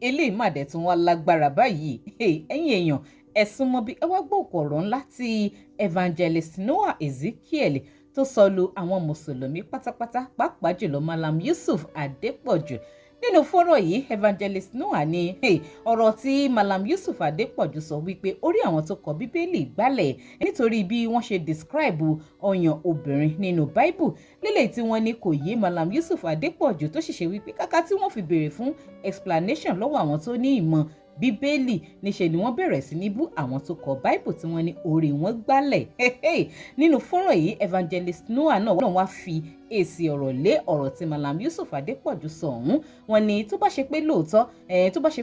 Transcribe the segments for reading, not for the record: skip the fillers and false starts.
eléyìí má dẹ̀ tún wá lágbára báyìí ẹ̀yin èèyàn ẹ súnmọ́ bí ẹ wá gbọ́ ọ̀rọ̀ ńlá tí evangelist Noah Ezekiel tó sọ lu àwọn mùsùlùmí pátápátá pàápàá jùlọ Malam Yusuf Adepoju. Nínú fọ́rọ̀ yìí evangelist Noah ní ọ̀rọ̀ tí Malam Yusuf Adepoju sọ wípé orí àwọn tó kọ bíbélì gbálẹ̀ nítorí bí wọ́n ṣe describe ọyàn obìnrin nínú Bible lélẹ̀ tí wọ́n ní kò yé Malam Yusuf Adepoju tó ṣiṣẹ́ wípé kàkà tí wọ́n fi béèrè fún explanation lọ́wọ́ àwọn tó ní ìmọ̀ bíbélì níṣe ni wọ́n bẹ̀rẹ̀ sí ní bú àwọn tó kọ Bible tí wọ́n ní orí wọn gbálẹ̀. Nínú fọ́nrán yìí evangelist Noah náà wá fi èsì ọ̀rọ̀ lé ọ̀rọ̀ tí Malam Yusuf Adepoju sọ ọ̀hún. Wọ́n ní tó bá ṣe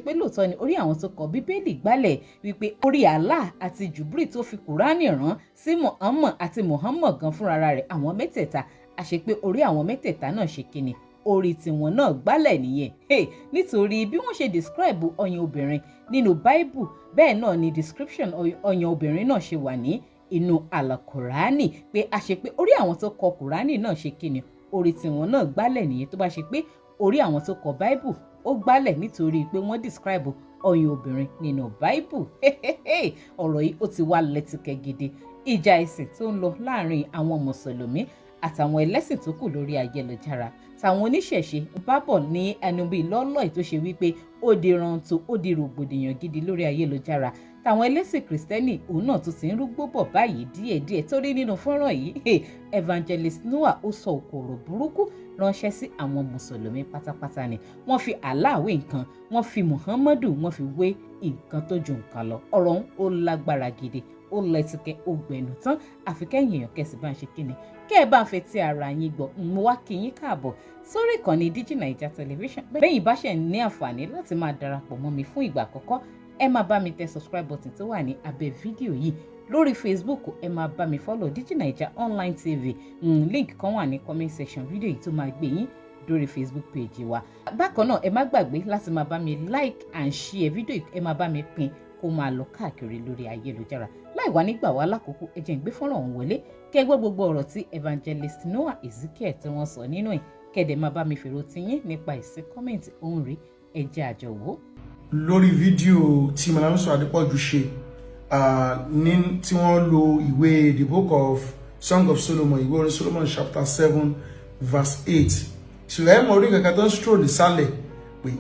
pé lóòótọ́ ni orí àwọn tó kọ bíbélì gbálẹ̀ wípé orí Allah àti Jùbírì tó fi Kùránì rán sí Muhammad àti Muhammad gan fúnra rẹ̀ àwọn mẹ́tẹ̀ẹ̀ta àṣẹ pé orí àwọn mẹ́tẹ̀ẹ̀ta náà ṣe kíni orí tiwọn náà gbálẹ̀ nìyẹn nítorí bí wọ́n ṣe describe ọyàn obìnrin nínú Bible bẹ́ẹ̀ náà ni description ọyàn obìnrin náà ṣe wà ní inú àlàkùránì pé a ṣe pé orí àwọn tó kọ kùránì náà ṣe kíni orí tiwọn náà gbálẹ̀ nìyẹn tó bá ṣe pé orí àwọn tó kọ Bible ó gbálẹ̀ nítorí pé wọ́n describe ọyàn obìnrin nínú Bible. Ọ̀rọ̀ yìí ó ti wá lẹ́tìkẹ́ gidi. Ìjà ẹ̀sìn tó ń lọ láàrin àwọn mùsùlùmí àtàwọn ẹlẹ́sìn tó kù lórí ayélujára táwọn oníṣẹ̀ṣe bá bọ̀ ní ẹnu bíi lọ́lọ́ tó ṣe wípé ó di rántó ó di rògbòdìyàn gidi lórí ayélujára táwọn ẹlẹ́sìn kìrìsìtẹ́nì òun náà tún ti ń rúgbó bọ̀ báyìí díẹ̀díẹ̀ torí nínú fọ́nrán yìí evangelist Noah ó sọ òkòrò burúkú ránṣẹ́ sí àwọn mùsùlùmí pátápátá ni wọ́n fi Allah wé nǹkan wọ́n fi Muhammadu wọ́n fi wé nǹkan tó ju nǹkan lọ ọ̀rọ̀ òun ó lágbára gidi ó lẹ́tìkẹ́ ó gbẹ̀nù tán àfi kẹ́yìn èèyàn kẹ́sì bá ń ṣe kíni kẹ́ ẹ bá ń fẹ́ tí ara yín gbọ́ mo wá kí yín káàbọ̀ sórí ìkànnì DIGINAIJA television bẹ́yìn bá ṣe ní àǹfààní láti máa darapọ̀ mọ́ mi fún ìgbà àkọ́kọ́ ẹ máa bá mi tẹ subscribe button tó wà ní abẹ́ fídíò yìí lórí Facebook ẹ máa bá mi follow DIGINAIJA online tv link kan wà ní comment section fídíò yìí tó máa gbé yín lórí Facebook page wa. Bákan náà ẹ má gbàgbé láti máa bá mi like and share fídíò yìí ẹ máa bá mi pín kó máa lọ káàkiri lórí ayélujára láì wá nígbà wá lákòókò ẹ jẹ́ n gbé fọ́nrán ọ̀hún wọlé kẹ́ gbọ́ gbogbo ọ̀rọ̀ tí evangelist Noah Ezekiel tí wọ́n sọ nínú ẹ̀ kẹ́dẹ̀ máa bá mi fèrò tiyín nípa ìsìn kọ́mẹ̀ntì òun rí ẹ jẹ́ a jọ wò. Lórí fídíò tí Malam Yusuf Adepoju ṣe ní tí wọ́n lo ìwé the book of Song of Solomon ìwé orin Solomon chapter 7 verse 8 ṣùgbọ́n ẹ mọ̀ orí kankan tó ń stroll ìsàlẹ̀ pé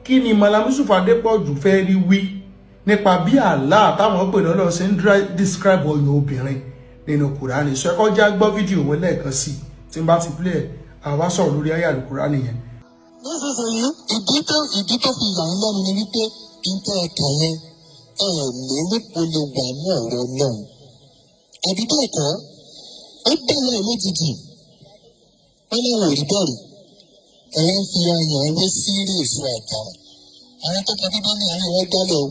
kí ni Malam Yusuf Adepoju fẹ́ rí wí nípa bí Allah táwọn pè lọ́lọ́ ṣe ń describe ọyàn obìnrin nínú Kùránì. Sọ ẹ̀kọ́ já gbọ́ fídíò wọn lẹ́ẹ̀kan sí tí n bá ti play àwa sọ̀rọ̀ lórí ayé Al-Kùránì yẹn. nísinsìnyí ìdí tó fi yà ń lẹ́nu ni wípé ìtẹ́ ẹ̀ka yẹn lórí kò lè wà ní ọ̀rọ̀ náà àbí bẹ́ẹ̀ kọ́ ó bẹ̀rẹ̀ lójijì wọ́n lè wò rí bẹ́ẹ̀rù ẹ̀rọ ń fi ọyàn ewé sí èso àjà àwọn tó kọ bíbélì àárín wọn dálẹ̀ o.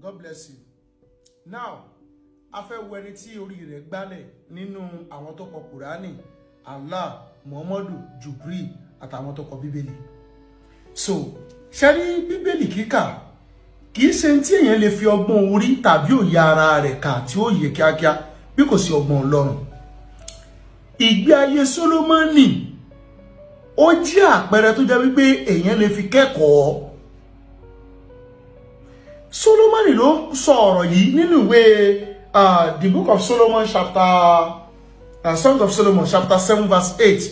God bless you. Now a fẹ́ wo ẹni tí orí rẹ̀ gbálẹ̀ nínú àwọn tó kọ Kùránì Allah Muhammadu Jùbírì àtàwọn tó kọ bíbélì. So ṣe rí bíbélì kíkà kìí ṣe tí èèyàn lè fi ọgbọ́n orí tàbí òye ara rẹ̀ kà tí ó yẹ kíákíá bí kò sí ọgbọ́n Ọlọ́run. Ìgbé ayé Sólómọ́nì ó jẹ́ àpẹẹrẹ tó jẹ́ wípé èèyàn lè fi kẹ́kọ̀ọ́. Sólómọ́nì ló sọ ọ̀rọ̀ yìí nínú ìwé the book of Solomon chapter Song of Solomon chapter 7 verse 8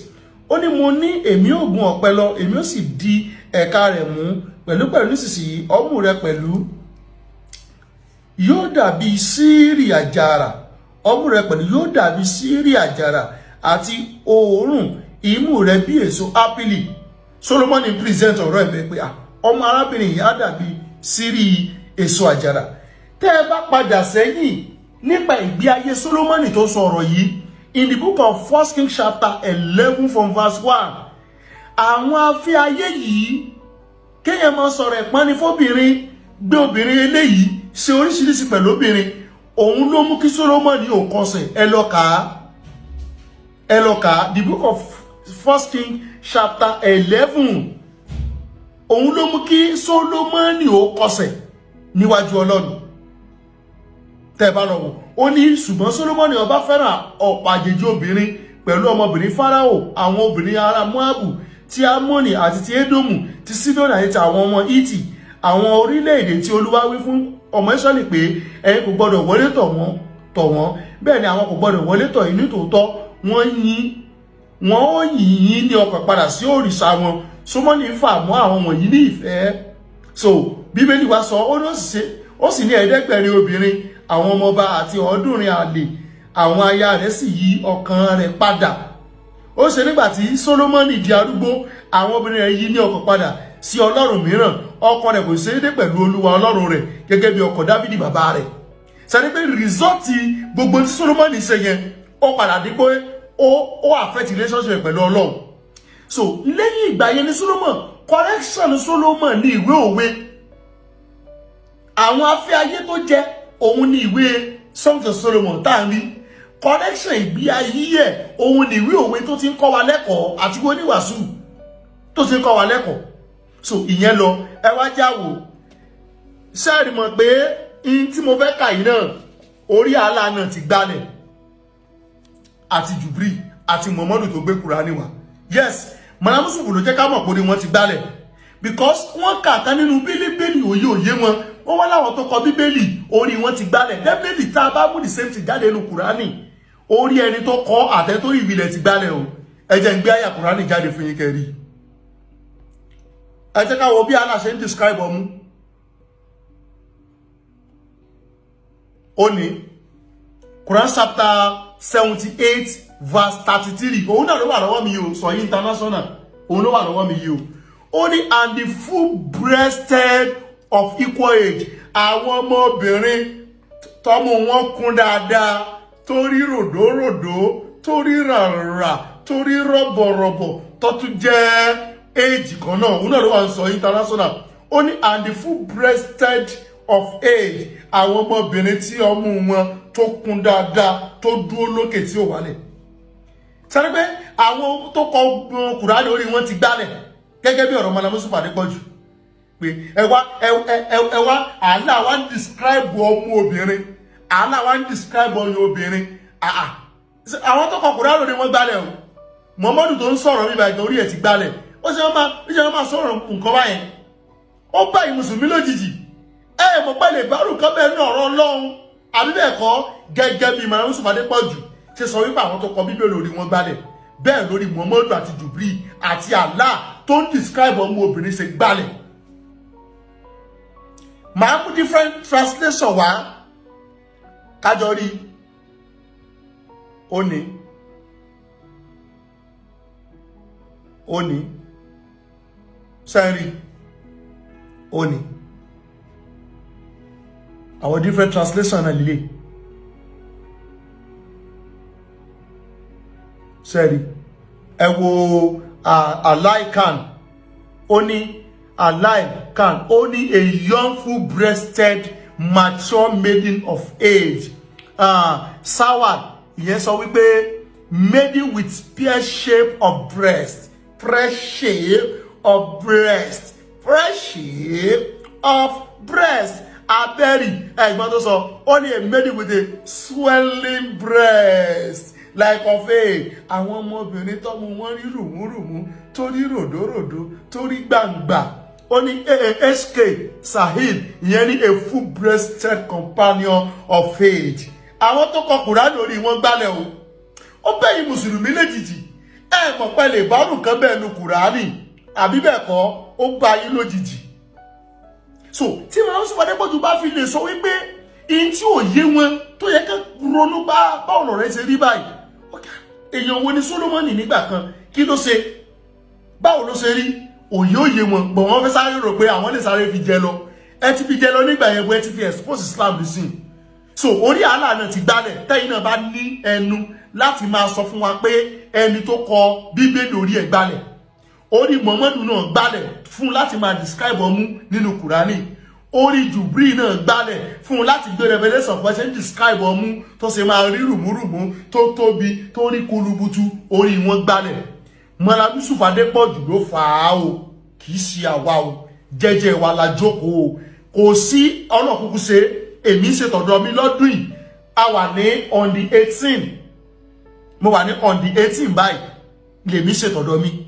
ó ní mo ní èmi ó gun ọ̀pẹ lọ èmi ó sì di ẹ̀ka rẹ̀ mú pẹ̀lú nísinsìnyí ọmú rẹ̀ pẹ̀lú yóò dàbí síírì àjàrà ọmú rẹ̀ pẹ̀lú yóò dàbí síírì àjàrà àti òórùn imú rẹ̀ bí èso ápìlì. Solomoni present ọ̀rọ̀ ẹ̀ pé ọmọ arábìnrin yìí á dàbí síírì èso àjàrà. Tẹ́ ẹ bá padà sẹ́yìn nípa ìgbé ayé Solomoni tó sọ ọ̀rọ̀ yìí in the book of 1 Kings chapter 11 from verse 1 àwọn afẹ́ ayé yìí kéèyàn máa sọ̀rọ̀ ẹ̀pọ́n ní fóbìnrin gbé obìnrin eléyìí ṣe oríṣiríṣi pẹ̀lú obìnrin òun ló mú kí Solomoni ò kọsẹ̀ ẹ lọ kà the book of 1 Kings chapter 11 òun ló mú kí Solomoni ò kọsẹ̀ níwájú Ọlọ́run. Tẹ́ bá lọ wò ó ní ṣùgbọ́n Solomoni ọba fẹ́ràn ọ̀pọ̀ àjèjì obìnrin pẹ̀lú ọmọbìnrin Fáráò àwọn obìnrin ará Moabu ti Amoni àti ti Edomu ti Sidoni àti ti àwọn ọmọ Iti àwọn orílẹ̀-èdè tí Olúwa wí fún ọmọ Ísírẹ́lì pé ẹ̀yin kò gbọdọ̀ wọlé tọ̀ wọ́n bẹ́ẹ̀ ni àwọn kò gbọdọ̀ wọlé tọ̀ yín nítòótọ́ wọ́n ó yìn ní ọkàn padà sí òrìṣà wọn. Sólómọ́nì fà mọ́ àwọn wọ̀nyí ní ìfẹ́. So Bíbélì wa sọ ó sì ní 700 obìnrin àwọn ọmọọba àti 300 àlè àwọn aya rẹ̀ sì yí ọkàn rẹ̀ padà. Ó ṣe nígbà tí Sólómọ́nì di arúgbó àwọn obìnrin rẹ̀ yí ní ọkàn padà sí ọlọ́run mìíràn ọkàn rẹ̀ kò ṣe déédé pẹ̀lú Olúwa ọlọ́run rẹ̀ gẹ́gẹ́ bí ọkàn Dáfídì bàbá rẹ̀. Sẹ́ni pé rìsọ́ọ̀tì gbogbo tí Sólómọ́nì ṣe yẹn ó padà di pé ó affect relationship pẹ̀lú Ọlọ́run. So lẹ́yìn ìgbà yẹn ní Solomon correction Solomon ní ìwé òwe àwọn afẹ́ ayé tó jẹ́ òun ní ìwé Songs of Solomon tá à ń rí correction ìgbé ayé ẹ̀ òun ní ìwé òwe tó ti ń kọ́ wa lẹ́kọ̀ọ́ àti oníwàásù tó ti ń kọ́ wa lẹ́kọ̀ọ́. So ìyẹn lọ ẹ wá jáwò ṣẹ́ẹ̀rì mọ̀ pé in tí mo fẹ́ kà yìí náà orí àlá náà ti gbálẹ̀ àti Jùbírì àti Muhammadu tó gbé Kùránì wá. Yes, Màlá Yúsúfù ló jẹ́ ká mọ̀ pé orí wọn ti gbálẹ̀ because wọ́n kà ká nínú bíbélì òye wọn wọ́n wá láwọn tó kọ bíbélì orí wọn ti gbálẹ̀. Definitely tá a bá mú the same thing jáde nínú Kùránì orí ẹni tó kọ àtẹ́tórí ìbílẹ̀ ti gbálẹ̀ o. Ẹ jẹ́ n gbé àyà Kùránì jáde fún yín kẹ́rí. Ẹ jẹ́ ká wo bí Allah ṣe ń describe ọmú. Ó ní Quran chapter 78 verse 33 òun náà ló wà lọ́wọ́ mi yìí o sọ yìí international òun ló wà lọ́wọ́ mi yìí o. Ó ní and the full breasted of equal age àwọn ọmọbìnrin tọ́mú wọn kún dáadáa torí ròdòròdò torí ràrà torí rọ̀bọ̀rọ̀bọ̀ tó tún jẹ́ age kan náà òun náà ló wà ń sọ international. Ó ní and the full breasted of age àwọn ọmọbìnrin tí ọmú wọn tó kún dáadáa tó dúró lókè tí ó wálẹ̀. Sáré pé àwọn tó kọ Kùránì orí wọn ti gbálẹ̀ gẹ́gẹ́ bí ọ̀rọ̀ Màlá Yúsúfù Adépọ̀jù pé ẹ wá Allah wá ń describe ọmú obìnrin Allah wá ń describe ọyàn obìnrin àwọn tó kọ Kùránì orí wọn gbálẹ̀ o. Muhammadu tó ń sọ̀rọ̀ bíbá ìgbà orí ẹ̀ ti gbálẹ̀ ó ṣe wọ́n máa sọ̀rọ̀ nǹkan báyẹn ó bá ìmùsùlùmí lójijì ẹ mọ̀ pé lè bárù kan bẹ́ẹ̀ ní ọ̀rọ̀ Ọlọ́run àbí bẹ́ẹ̀ kọ́ gẹ́gẹ́ bí Màlá Yúsúfù Adépọ̀jù ṣe sọ wípé àwọn tó kọ bíbélì lórí wọn gbálẹ̀ bẹ́ẹ̀ lórí Muhammadu àti Jùbírì àti Allah tó ń describe ọmọ obìnrin ṣe gbálẹ̀. Màá mú different translation wá kájọ rí. Ó ní sẹ́rí ó ní àwọn different translation náà lílé sẹ́rí ẹ wo alaikan ó ní alaikan ó ní a young full breasted mature maiden of age sawad ìyẹn sọ wípé maiden with pear shape of breast fresh shape of breast fresh shape of breast abẹ́rì ẹ̀gbọ́n tó sọ ó ní a maiden with a swelling breast like of a àwọn ọmọbìnrin tọ́mú wọn rí rùmúrùmú tó rí ròdòròdò tó rí gbàǹgbà ó ní AAHK Sahil ìyẹn ní a full breasted companion of age. Àwọn tó kọ Kùránì orí wọn gbálẹ̀ o ó bẹ́yìn mùsùlùmí lójijì ẹ mọ̀ pé lè bárù kan bẹ́ẹ̀ nu Kùránì àbí bẹ́ẹ̀ kọ́ ó bá yín lójijì. So tí Màlá Yúsúfù Adépọ̀jù bá fi lè sọ wípé in tí ò yé wọn tó yẹ ká ronú bá ọ̀rọ̀ rẹ̀ ṣe rí báyìí èèyàn wo ni Sólómọ́nì nígbà kan kí ló ṣe báwo ló ṣe rí òye wọn gbọ̀n wọn fẹ́ sáré rò pé àwọn lè sáré fi jẹ lọ ẹ ti fi jẹ lọ nígbà yẹn bó ẹ ti fi expose Islam bí sìn. So orí àlà náà ti gbálẹ̀ tẹ́yìn náà bá ní ẹnu láti máa sọ fún wa pé ẹni tó kọ bíbélì orí ẹ̀ gbálẹ̀ orí Muhammadu náà gbálẹ̀ fún láti máa describe ọmú nínú Kùránì orí Jùbírì náà gbálẹ̀ fún láti gbé revelation fún ẹsẹ̀ describe ọmú tó ṣe máa rí rùmúrùmú tó tóbi tó rí kulubutu orí wọn gbálẹ̀. Màlá Yúsúfù Adépọ̀jù ló fà á o kì í ṣe àwa o jẹ́jẹ́ wa la jókòó o kò sí ọ̀nà kúkú ṣe èmi ṣe tọ̀dọ̀ mi lọ́dún yìí a wà ní on the 18 mo wà ní on the 18 báyìí lèmi ṣe tọ̀dọ̀ mi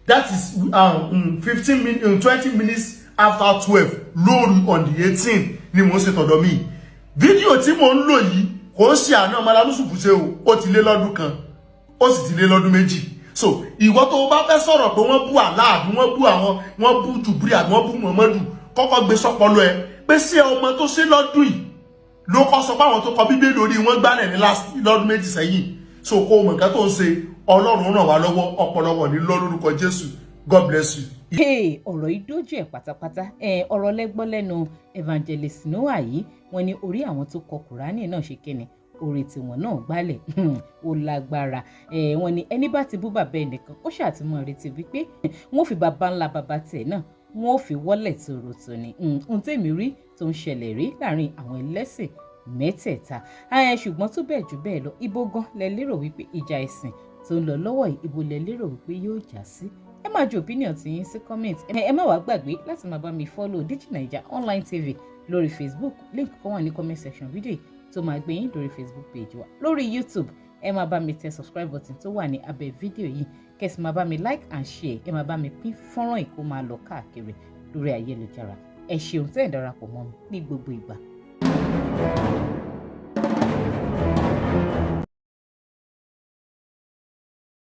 that is 20 minutes after 12 lóru on the 18th ni mo ṣe tọ̀dọ̀ mi. Fídíò tí mo ń lò yìí kò ṣe àná ọmọ alálùsùfù ṣe o, ó ti lé lọ́dún kan, ó sì ti lé lọ́dún méjì. So ìwọ tó bá fẹ́ sọ̀rọ̀ pé wọ́n bú Allah, wọ́n bú àwọn, wọ́n bú Jùbírì, wọ́n bú Muhammadu, kọ́kọ́ gbé sọ́pọlọ ẹ pé sí ọmọ tó ṣe lọ́dún yìí ló kọ́ sọ pé àwọn tó kọ Bíbélì lórí wọ́n gbálẹ̀ ní lọ́dún méjì sẹ́yìn. So kó mọ̀ nǹkan tó ń ṣe, Ọlọ́run ràn wá lọ́wọ́, ọ̀pọ̀lọpọ̀ ní lórúkọ Jésù. God bless you. Hey, ọ̀rọ̀ yìí dójú ẹ̀ pátápátá. Ọ̀rọ̀ lẹ́gbọ́n lẹ́nu evangelist Noah yìí, wọ́n ní orí àwọn tó kọ Kùránì náà ṣe kíni, orí tiwọn náà gbálẹ̀ ó lágbára. Wọ́n ní ẹni bá ti bú bàbá ẹnìkan ó ṣàtìmọ́ retí wípé wọ́n fi bàbá ńlá bàbá tẹ̀ náà wọ́n fi wọ́lẹ̀ tòrótò ni. Ohun tèmi rí tó ń ṣẹlẹ̀ rí láàrin àwọn ẹlẹ́sìn mẹ́tẹ̀ẹ̀ta. Ṣùgbọ́n tó bẹ́ẹ̀ jù bẹ́ẹ̀ lọ, ibo gan lẹ lérò wípé ìjà ẹ̀sìn tó ń lọ lọ́wọ́ yìí, ibo lẹ lérò wípé yóò já sí? Ẹ máa ju opinion tí yín sí comment. Ẹ má wàá gbàgbé láti máa bá mi follow DIGINAIJA online TV lórí Facebook. Link kan wà ní comment section video yìí tó máa gbé yín lórí Facebook page wa. Lórí YouTube, ẹ máa bá mi tẹ subscribe button tó wà ní abẹ́ fídíò yìí. Kẹ́sì máa bá mi like and share. Ẹ máa bá mi pín fọ́nrán yìí kó máa lọ káàkiri lórí ayélujára. Ẹ ṣeun tẹ́ ẹ̀ darapọ̀ mọ́ mi ní gbogbo ìgbà.